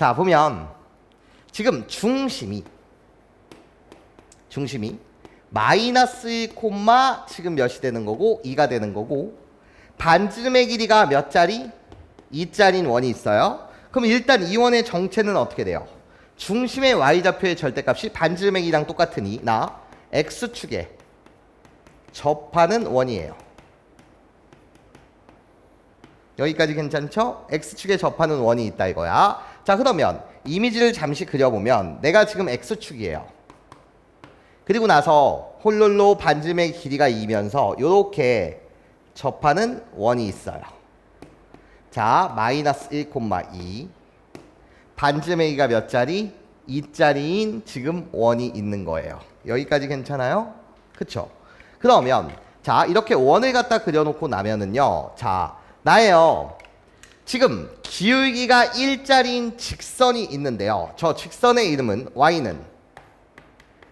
자, 보면 지금 중심이 마이너스 1, 지금 몇이 되는 거고 2가 되는 거고, 반지름의 길이가 몇 자리? 2자리인 원이 있어요. 그럼 일단 이 원의 정체는 어떻게 돼요? 중심의 y좌표의 절대값이 반지름의 길이랑 똑같으니 나 x축에 접하는 원이에요. 여기까지 괜찮죠? x축에 접하는 원이 있다 이거야. 자, 그러면 이미지를 잠시 그려보면 내가 지금 x축이에요. 그리고 나서 홀롤로 반지름의 길이가 2면서 이렇게 접하는 원이 있어요. 자, 마이너스 1, 2 반지름의 길이가 몇 자리? 2자리인 지금 원이 있는 거예요. 여기까지 괜찮아요? 그쵸? 그러면 자, 이렇게 원을 갖다 그려놓고 나면은요, 자, 나예요. 지금 기울기가 1자리인 직선이 있는데요. 저 직선의 이름은 y는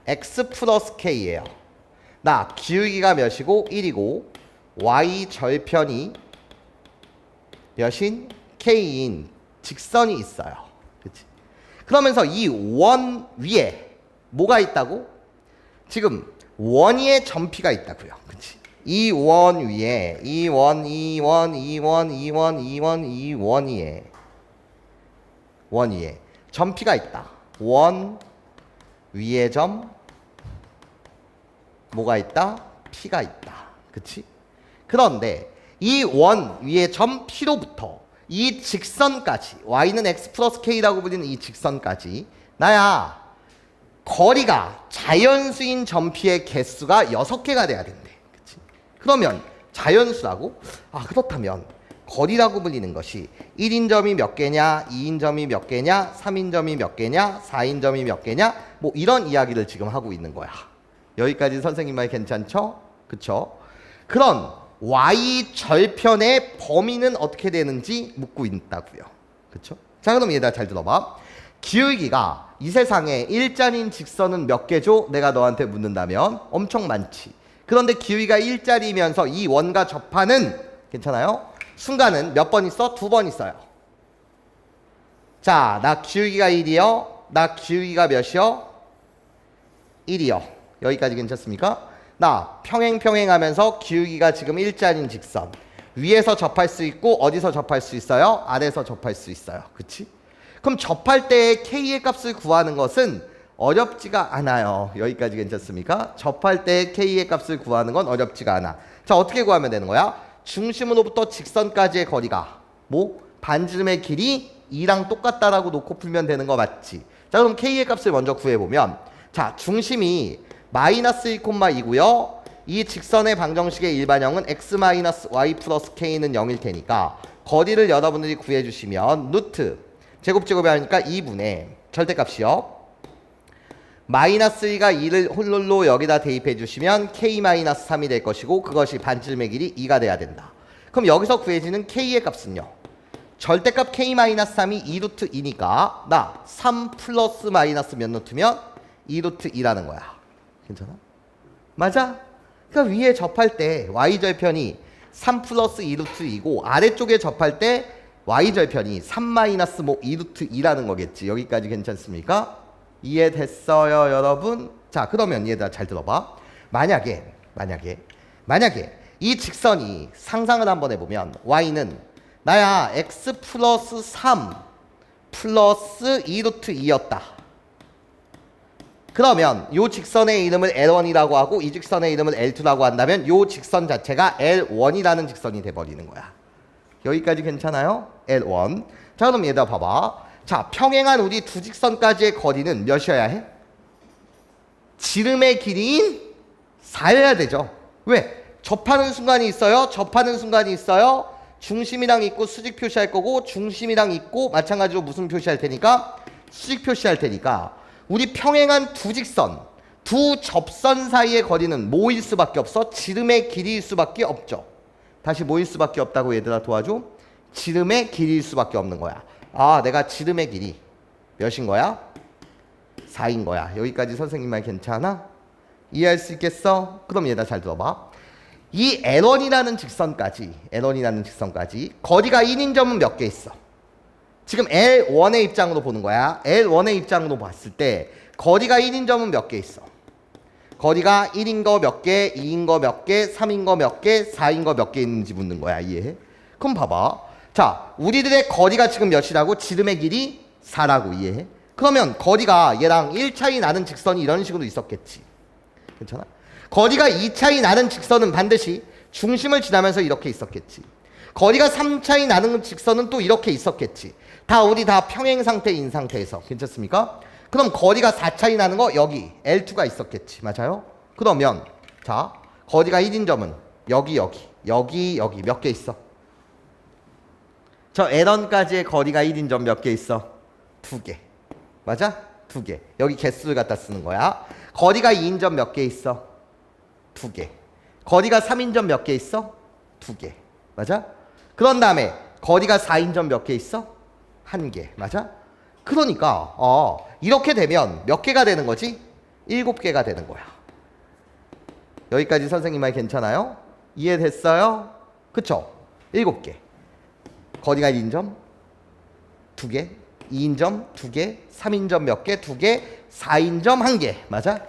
x 플러스 k예요. 나 기울기가 몇이고 1이고 y 절편이 몇인? k인 직선이 있어요. 그치? 그러면서 이 원 위에 뭐가 있다고? 지금 원 위에 점피가 있다고요. 그치? 이 원 위에 이 원 위에 점피가 있다. 원 위에 점 뭐가 있다? P가 있다. 그치? 그런데 이 원 위에 점 P로부터 이 직선까지, y는 x 플러스 k라고 불리는 이 직선까지 나야 거리가 자연수인 점 P의 개수가 6개가 돼야 된대. 그치? 그러면 자연수라고? 아, 그렇다면 거리라고 불리는 것이 1인 점이 몇 개냐, 2인 점이 몇 개냐, 3인 점이 몇 개냐, 4인 점이 몇 개냐, 뭐 이런 이야기를 지금 하고 있는 거야. 여기까지 선생님 말 괜찮죠? 그쵸? 그런 y 절편의 범위는 어떻게 되는지 묻고 있다고요. 그쵸? 자, 그럼 얘들아 잘 들어봐. 기울기가 이 세상에 일자리인 직선은 몇 개죠? 내가 너한테 묻는다면 엄청 많지. 그런데 기울기가 일자리면서 이 원과 접하는, 괜찮아요? 순간은 몇 번 있어? 2번 있어요. 자, 나 기울기가 1이요. 나 기울기가 몇이요? 1이요. 여기까지 괜찮습니까? 나 평행하면서 기울기가 지금 일자리인 직선 위에서 접할 수 있고 어디서 접할 수 있어요? 아래에서 접할 수 있어요. 그치? 그럼 접할 때 K의 값을 구하는 것은 어렵지가 않아요. 여기까지 괜찮습니까? 접할 때 K의 값을 구하는 건 어렵지가 않아. 자, 어떻게 구하면 되는 거야? 중심으로부터 직선까지의 거리가 뭐? 반지름의 길이 2랑 똑같다라고 놓고 풀면 되는 거 맞지? 자, 그럼 K의 값을 먼저 구해보면, 자, 중심이 마이너스 1, 2고요. 이 직선의 방정식의 일반형은 x 마이너스 y 플러스 k는 0일 테니까 거리를 여러분들이 구해주시면 루트 제곱제곱이 하니까 2분의 절대값이요. 마이너스 1가 2를 홀로 여기다 대입해 주시면 k 마이너스 3이 될 것이고 그것이 반지름의 길이 2가 돼야 된다. 그럼 여기서 구해지는 k의 값은요. 절대값 k 마이너스 3이 2루트 2니까 나 3 플러스 마이너스 몇 루트면 2루트 2라는 거야. 괜찮아? 맞아? 그러니까 위에 접할 때 y절편이 3 플러스 2루트 2고 아래쪽에 접할 때 y절편이 3 마이너스 뭐 2루트 2라는 거겠지. 여기까지 괜찮습니까? 이해됐어요, 여러분? 자, 그러면 얘들아 잘 들어봐. 만약에 이 직선이 상상을 한번 해보면 y는 나야 x 플러스 3 플러스 2루트 2였다. 그러면 이 직선의 이름을 L1이라고 하고 이 직선의 이름을 L2라고 한다면 이 직선 자체가 L1이라는 직선이 돼버리는 거야. 여기까지 괜찮아요? L1. 자, 그럼 얘들아 봐봐. 자, 평행한 우리 두 직선까지의 거리는 몇이어야 해? 지름의 길이인 4여야 되죠. 왜? 접하는 순간이 있어요. 중심이랑 있고 수직 표시할 거고 중심이랑 있고 마찬가지로 무슨 표시할 테니까? 수직 표시할 테니까 우리 평행한 두 직선, 두 접선 사이의 거리는 뭐일 수밖에 없어? 지름의 길이일 수밖에 없죠. 다시 뭐일 수밖에 없다고 얘들아 도와줘? 지름의 길이일 수밖에 없는 거야. 아, 내가 지름의 길이 몇인 거야? 4인 거야. 여기까지 선생님 말 괜찮아? 이해할 수 있겠어? 그럼 얘들아 잘 들어봐. 이 L1이라는 직선까지 거리가 1인 점은 몇 개 있어? 지금 L1의 입장으로 보는 거야. L1의 입장으로 봤을 때 거리가 1인 점은 몇 개 있어? 거리가 1인 거 몇 개, 2인 거 몇 개, 3인 거 몇 개, 4인 거 몇 개 있는지 묻는 거야. 이해해? 그럼 봐봐. 자, 우리들의 거리가 지금 몇이라고? 지름의 길이 4라고. 이해해? 그러면 거리가 얘랑 1 차이 나는 직선이 이런 식으로 있었겠지. 괜찮아? 거리가 2 차이 나는 직선은 반드시 중심을 지나면서 이렇게 있었겠지. 거리가 3 차이 나는 직선은 또 이렇게 있었겠지. 우리 다 평행 상태인 상태에서. 괜찮습니까? 그럼 거리가 4 차이 나는 거 여기 L2가 있었겠지. 맞아요? 그러면 자, 거리가 1인 점은 여기 몇 개 있어? 저 L1까지의 거리가 1인 점 몇 개 있어? 2개. 맞아? 2개. 여기 개수를 갖다 쓰는 거야. 거리가 2인 점 몇 개 있어? 2개. 거리가 3인 점 몇 개 있어? 2개. 맞아? 그런 다음에 거리가 4인 점 몇 개 있어? 1개. 맞아? 그러니까 이렇게 되면 몇 개가 되는 거지? 7개가 되는 거야. 여기까지 선생님 말 괜찮아요? 이해됐어요? 그쵸? 7개. 거리가 1인 점 2개, 2인 점 2개, 3인 점 몇 개? 2개, 4인 점 1개. 맞아?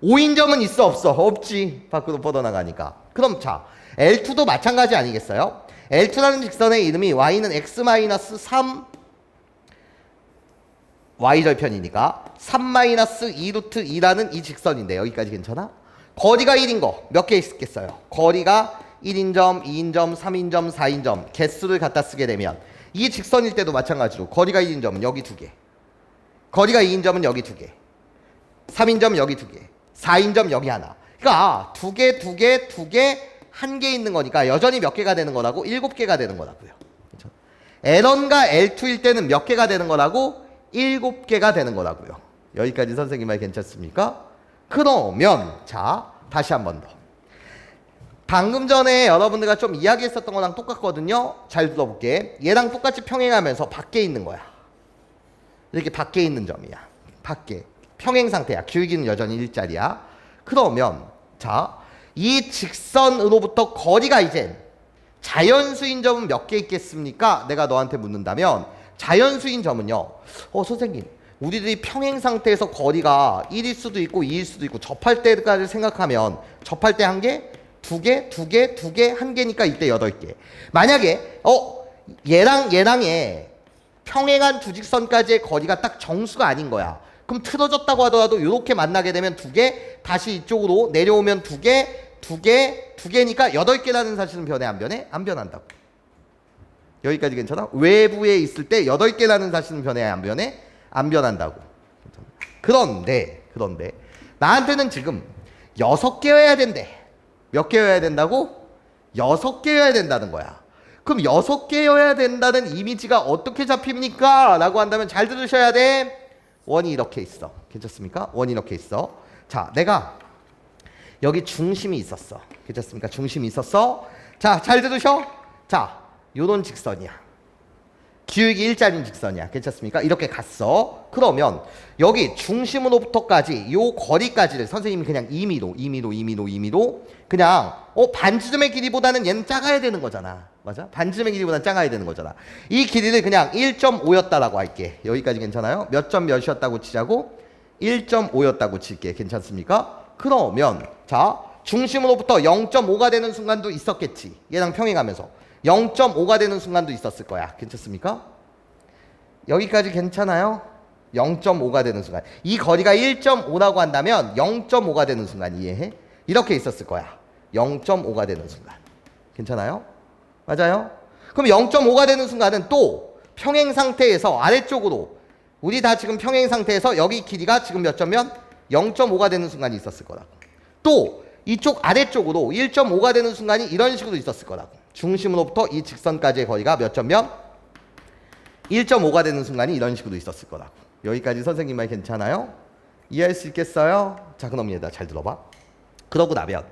5인 점은 있어 없어? 없지. 밖으로 뻗어나가니까. 그럼 자, L2도 마찬가지 아니겠어요? L2라는 직선의 이름이 y는 x-3 y절편이니까 3-2 루트 2라는 이 직선인데 여기까지 괜찮아? 거리가 1인 거 몇 개 있겠어요? 거리가 1인 점, 2인 점, 3인 점, 4인 점 개수를 갖다 쓰게 되면 이 직선일 때도 마찬가지로 거리가 1인 점은 여기 2개, 거리가 2인 점은 여기 2개, 3인 점 여기 2개, 4인 점 여기 하나. 그러니까 2개, 2개, 2개, 1개 있는 거니까 여전히 몇 개가 되는 거라고? 7개가 되는 거라고요. 그렇죠? L1과 L2일 때는 몇 개가 되는 거라고? 7개가 되는 거라고요. 여기까지 선생님 말 괜찮습니까? 그러면 자, 다시 한 번 더. 방금 전에 여러분들과 좀 이야기했었던 거랑 똑같거든요. 잘 들어볼게. 얘랑 똑같이 평행하면서 밖에 있는 거야. 이렇게 밖에 있는 점이야. 밖에. 평행 상태야. 기울기는 여전히 일자리야. 그러면 자, 이 직선으로부터 거리가 이제 자연수인 점은 몇 개 있겠습니까? 내가 너한테 묻는다면 자연수인 점은요. 선생님, 우리들이 평행 상태에서 거리가 1일 수도 있고 2일 수도 있고 접할 때까지 생각하면 접할 때 1개, 2개, 2개, 2개, 1개니까 이때 8개. 만약에 얘랑의 평행한 두 직선까지의 거리가 딱 정수가 아닌 거야. 그럼 틀어졌다고 하더라도 이렇게 만나게 되면 2개, 다시 이쪽으로 내려오면 2개, 2개, 2개니까 8개라는 사실은 변해 안 변해? 안 변한다고. 여기까지 괜찮아? 외부에 있을 때 8개라는 사실은 변해 안 변해? 안 변한다고. 그런데 나한테는 지금 6개여야 된대. 몇 개여야 된다고? 6개여야 된다는 거야. 그럼 6개여야 된다는 이미지가 어떻게 잡힙니까? 라고 한다면 잘 들으셔야 돼. 원이 이렇게 있어. 괜찮습니까? 원이 이렇게 있어. 자, 내가 여기 중심이 있었어. 괜찮습니까? 중심이 있었어. 자, 잘 들으셔. 자, 요런 직선이야. 기울기 일자리인 직선이야. 괜찮습니까? 이렇게 갔어. 그러면 여기 중심으로부터까지 요 거리까지를 선생님이 그냥 2미로 그냥 반지름의 길이보다는 얘는 작아야 되는 거잖아. 맞아? 반지름의 길이보다는 작아야 되는 거잖아. 이 길이를 그냥 1.5였다라고 할게. 여기까지 괜찮아요? 몇 점 몇이었다고 치자고? 1.5였다고 칠게. 괜찮습니까? 그러면 자, 중심으로부터 0.5가 되는 순간도 있었겠지. 얘랑 평행하면서 0.5가 되는 순간도 있었을 거야. 괜찮습니까? 여기까지 괜찮아요? 0.5가 되는 순간. 이 거리가 1.5라고 한다면 0.5가 되는 순간 이해해? 이렇게 있었을 거야. 0.5가 되는 순간. 괜찮아요? 맞아요? 그럼 0.5가 되는 순간은 또 평행 상태에서 아래쪽으로 우리 다 지금 평행 상태에서 여기 길이가 지금 몇 점면 0.5가 되는 순간이 있었을 거라고. 또 이쪽 아래쪽으로 1.5가 되는 순간이 이런 식으로 있었을 거라고. 중심으로부터 이 직선까지의 거리가 몇 점면 1.5가 되는 순간이 이런 식으로 있었을 거라고. 여기까지 선생님 말 괜찮아요? 이해할 수 있겠어요? 자, 그럼 얘들아 잘 들어봐. 그러고 나면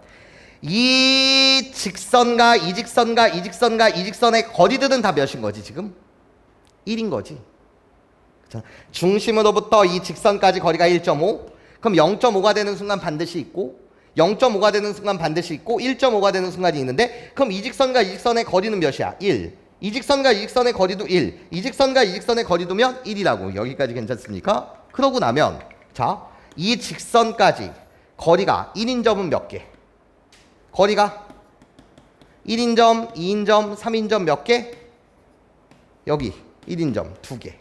이 직선과 이 직선과 이 직선과 이 직선의 거리들은 다 몇인 거지 지금? 1인 거지. 자, 중심으로부터 이 직선까지 거리가 1.5. 그럼 0.5가 되는 순간 반드시 있고 0.5가 되는 순간 반드시 있고 1.5가 되는 순간이 있는데 그럼 이 직선과 이 직선의 거리는 몇이야? 1. 이 직선과 이 직선의 거리도 1. 이 직선과 이 직선의 거리도면 1이라고. 여기까지 괜찮습니까? 그러고 나면 자, 이 직선까지 거리가 1인점은 몇 개? 거리가 1인점, 2인점, 3인점 몇 개? 여기 1인점 2개.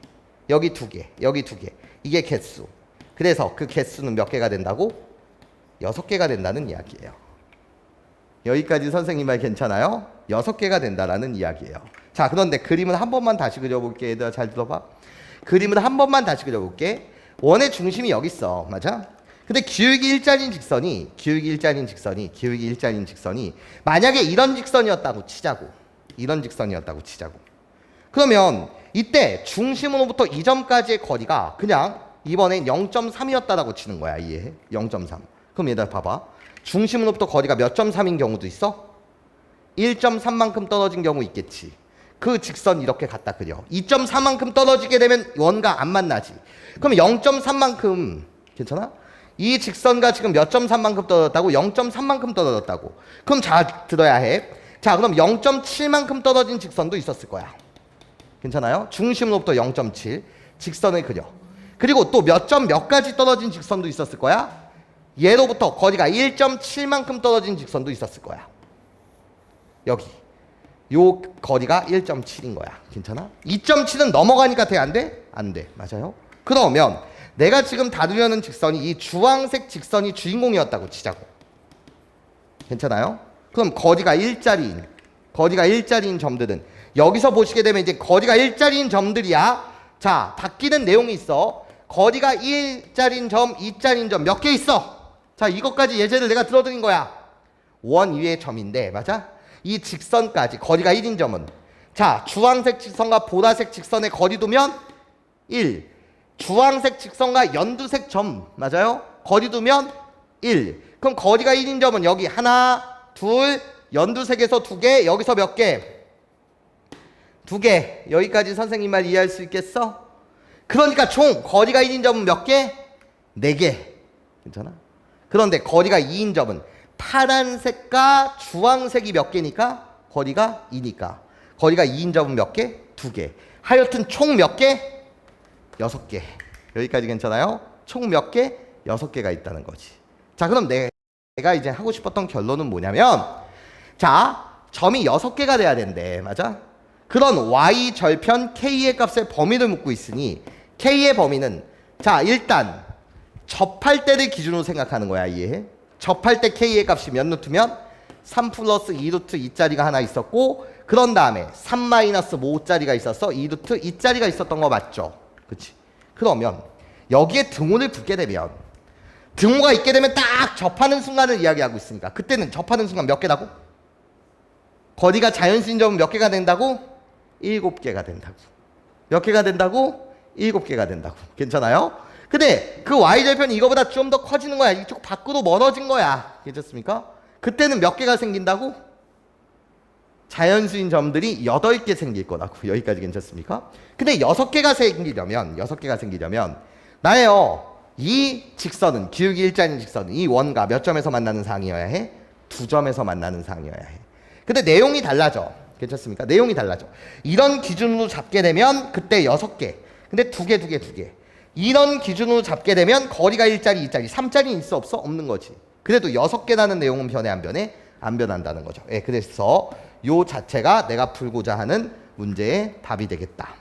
여기 2개. 여기 2개. 이게 개수. 그래서 그 개수는 몇 개가 된다고? 6개가 된다는 이야기예요. 여기까지 선생님 말 괜찮아요? 6개가 된다라는 이야기예요. 자, 그런데 그림을 한 번만 다시 그려볼게. 얘들아 잘 들어봐. 그림을 한 번만 다시 그려볼게. 원의 중심이 여기 있어. 맞아? 근데 기울기 일자리인 직선이 만약에 이런 직선이었다고 치자고. 그러면 이때 중심으로부터 이 점까지의 거리가 그냥 이번엔 0.3이었다라고 치는 거야. 이해해? 0.3. 그럼 얘들아 봐봐. 중심으로부터 거리가 몇 점 3인 경우도 있어? 1.3만큼 떨어진 경우 있겠지. 그 직선 이렇게 갖다 그려. 2.4만큼 떨어지게 되면 원과 안 만나지. 그럼 0.3만큼 괜찮아? 이 직선과 지금 몇 점 3만큼 떨어졌다고? 0.3만큼 떨어졌다고. 그럼 잘 들어야 해. 자, 그럼 0.7만큼 떨어진 직선도 있었을 거야. 괜찮아요? 중심으로부터 0.7 직선을 그려. 그리고 또 몇 점 몇 가지 떨어진 직선도 있었을 거야. 얘로부터 거리가 1.7만큼 떨어진 직선도 있었을 거야. 여기 요 거리가 1.7인 거야. 괜찮아? 2.7은 넘어가니까 돼? 안 돼? 안 돼. 맞아요? 그러면 내가 지금 다루려는 직선이 이 주황색 직선이 주인공이었다고 치자고. 괜찮아요? 그럼 거리가 일자리인 점들은 여기서 보시게 되면 이제 거리가 일자리인 점들이야. 자, 바뀌는 내용이 있어. 거리가 1자리인 점, 2자리인 점 몇 개 있어? 자, 이것까지 예제를 내가 들어드린 거야. 원 위의 점인데, 맞아? 이 직선까지 거리가 1인 점은 자, 주황색 직선과 보라색 직선의 거리두면 1. 주황색 직선과 연두색 점, 맞아요? 거리두면 1. 그럼 거리가 1인 점은 여기 하나, 둘, 연두색에서 2개, 여기서 몇 개? 2개. 여기까지 선생님 말 이해할 수 있겠어? 그러니까 총 거리가 1인 점은 몇 개? 4개. 괜찮아? 그런데 거리가 2인 점은 파란색과 주황색이 몇 개니까? 거리가 2니까. 거리가 2인 점은 몇 개? 2개. 하여튼 총 몇 개? 6개. 여기까지 괜찮아요? 총 몇 개? 6개가 있다는 거지. 자, 그럼 내가 이제 하고 싶었던 결론은 뭐냐면, 자, 점이 6개가 돼야 된대. 맞아? 그런 y 절편 k의 값의 범위를 묻고 있으니 k의 범위는 자, 일단 접할 때를 기준으로 생각하는 거야. 이해해? 접할 때 k의 값이 몇 루트면 3 플러스 2루트 2짜리가 하나 있었고, 그런 다음에 3 마이너스 5짜리가 있었어. 2루트 2짜리가 있었던 거 맞죠? 그치? 그러면 여기에 등호를 붙게 되면, 등호가 있게 되면 딱 접하는 순간을 이야기하고 있으니까 그때는 접하는 순간 몇 개라고? 거리가 자연수인 점은 몇 개가 된다고? 7개가 된다고. 몇 개가 된다고? 7개가 된다고. 괜찮아요? 근데 그 y절편이 이거보다 좀 더 커지는 거야. 이쪽 밖으로 멀어진 거야. 괜찮습니까? 그때는 몇 개가 생긴다고? 자연수인 점들이 8개 생길 거라고. 여기까지 괜찮습니까? 근데 6개가 생기려면 나예요. 이 직선은, 기울기 일자인 직선은 이 원과 몇 점에서 만나는 상이어야 해? 2점에서 만나는 상이어야 해. 근데 내용이 달라져. 괜찮습니까? 내용이 달라져. 이런 기준으로 잡게 되면 그때 6개. 근데 2개. 이런 기준으로 잡게 되면 거리가 1자리, 2자리, 3자리 있어 없어? 없는 거지. 그래도 6개라는 내용은 변해 안 변해? 안 변한다는 거죠. 예, 그래서 요 자체가 내가 풀고자 하는 문제의 답이 되겠다.